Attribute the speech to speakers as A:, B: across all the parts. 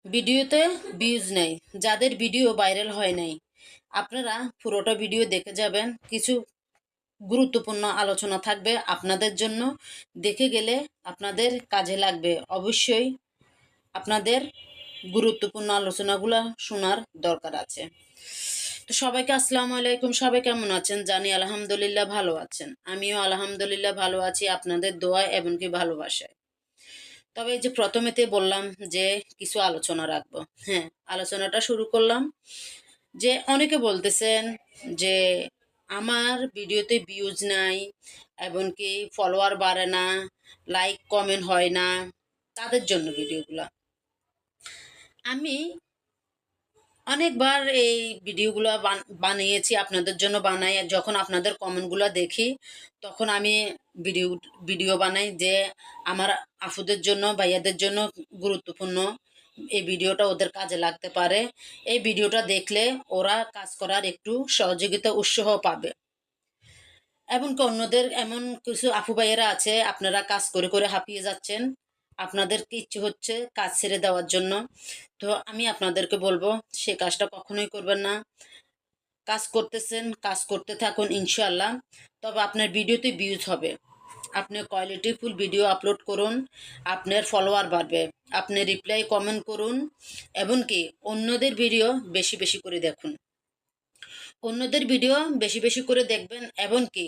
A: ভিডিওতে ভিউজ নেই, যাদের ভিডিও ভাইরাল হয় নাই, আপনারা পুরোটা ভিডিও দেখে যাবেন। কিছু গুরুত্বপূর্ণ আলোচনা থাকবে আপনাদের জন্য, দেখে গেলে আপনাদের কাজে লাগবে। অবশ্যই আপনাদের গুরুত্বপূর্ণ আলোচনাগুলো শোনার দরকার আছে। তো সবাইকে আসসালামু আলাইকুম। সবাই কেমন আছেন? জানি আলহামদুলিল্লাহ ভালো আছেন। আমিও আলহামদুলিল্লাহ ভালো আছি আপনাদের দোয়া এবং কি ভালোবাসায়। তবে এই যে প্রথমেতে বললাম যে কিছু আলোচনা রাখবো। হ্যাঁ, আলোচনাটা শুরু করলাম। যে অনেকে বলতেছেন যে আমার ভিডিওতে ভিউজ নাই, এমনকি ফলোয়ার বাড়ে না, লাইক কমেন্ট হয় না, তাদের জন্য ভিডিওগুলা। আমি অনেকবার এই ভিডিওগুলো বানিয়েছি আপনাদের জন্য, বানাই। যখন আপনাদের কমেন্টগুলো দেখি তখন আমি ভিডিও ভিডিও বানাই যে আমার আফুদের জন্য, ভাইয়াদের জন্য গুরুত্বপূর্ণ, এই ভিডিওটা ওদের কাজে লাগতে পারে। এই ভিডিওটা দেখলে ওরা কাজ করার একটু সহযোগিতা উৎসাহ পাবে। এমনকি অন্যদের এমন কিছু আপু ভাইয়েরা আছে, আপনারা কাজ করে করে হাঁপিয়ে যাচ্ছেন, আপনাদের কি ইচ্ছে হচ্ছে কাজ ছেড়ে দেওয়ার জন্য। তো আমি আপনাদেরকে বলবো সে কাজটা কখনোই করবেন না। কাজ করতেছেন, কাজ করতে থাকুন ইনশাল্লাহ। তবে আপনার ভিডিওতে ভিউজ হবে। আপনি কোয়ালিটিফুল ভিডিও আপলোড করুন, আপনার ফলোয়ার বাড়বে। আপনি রিপ্লাই কমেন্ট করুন, এমনকি অন্যদের ভিডিও বেশি বেশি করে দেখুন। অন্যদের ভিডিও বেশি বেশি করে দেখবেন, এমনকি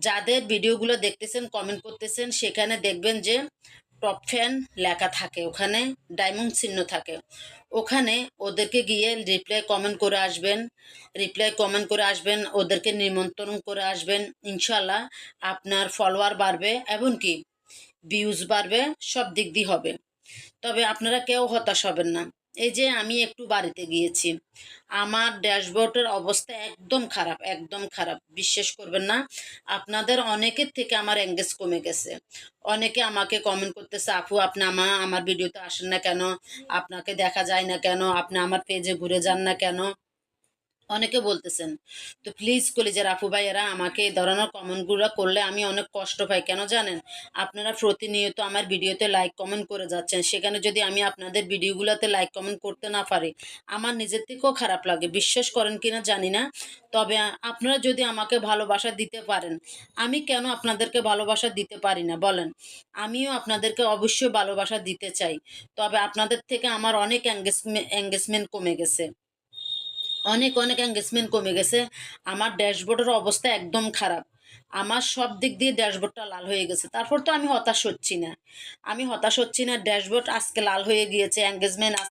A: যাদের ভিডিওগুলো দেখতেছেন, কমেন্ট করতেছেন, সেখানে দেখবেন যে টপ ফ্যান লেখা থাকে, ওখানে ডায়মন্ড চিহ্ন থাকে। ওখানে ওদেরকে গিয়ে রিপ্লাই কমেন্ট করে আসবেন, ওদেরকে নিমন্ত্রণ করে আসবেন। ইনশাল্লাহ আপনার ফলোয়ার বাড়বে, এমনকি ভিউজ বাড়বে, সব দিক দিয়ে হবে। তবে আপনারা কেউ হতাশ হবেন না। এই যে আমি একটু বাড়িতে গিয়েছি, আমার ড্যাশবোর্ডের অবস্থা একদম খারাপ, একদম খারাপ, বিশ্বাস করবেন না। আপনাদের অনেকের থেকে আমার এঙ্গেজ কমে গেছে। অনেকে আমাকে কমেন্ট করতেছে, আপু আপনি আমার ভিডিওতে আসেন না কেন, আপনাকে দেখা যায় না কেন, আপনি আমার পেজে ঘুরে যান না কেন, অনেকে বলতেছেন। তো প্লিজ কলিজার আপু ভাইয়েরা, আমাকে এই ধরনের কমেন্টগুলো করলে আমি অনেক কষ্ট পাই। কেন জানেন? আপনারা প্রতিনিয়ত আমার ভিডিওতে লাইক কমেন্ট করে যাচ্ছেন, সেখানে যদি আমি আপনাদের ভিডিওগুলোতে লাইক কমেন্ট করতে না পারি, আমার নিজের থেকেও খারাপ লাগে। বিশ্বাস করেন কিনা জানি না। তবে আপনারা যদি আমাকে ভালোবাসা দিতে পারেন, আমি কেন আপনাদেরকে ভালোবাসা দিতে পারি না বলেন? আমিও আপনাদেরকে অবশ্যই ভালোবাসা দিতে চাই। তবে আপনাদের থেকে আমার অনেক এঙ্গেজমেন্ট কমে গেছে, অনেক অনেক এঙ্গেজমেন্ট কমে গেছে। আমার ড্যাশবোর্ডের অবস্থা একদম খারাপ। আমার সব দিক দিয়ে ড্যাশবোর্ডটা লাল হয়ে গেছে। তারপর তো আমি হতাশ হচ্ছি না, ড্যাশবোর্ড আজকে লাল হয়ে গিয়েছে, এঙ্গেজমেন্ট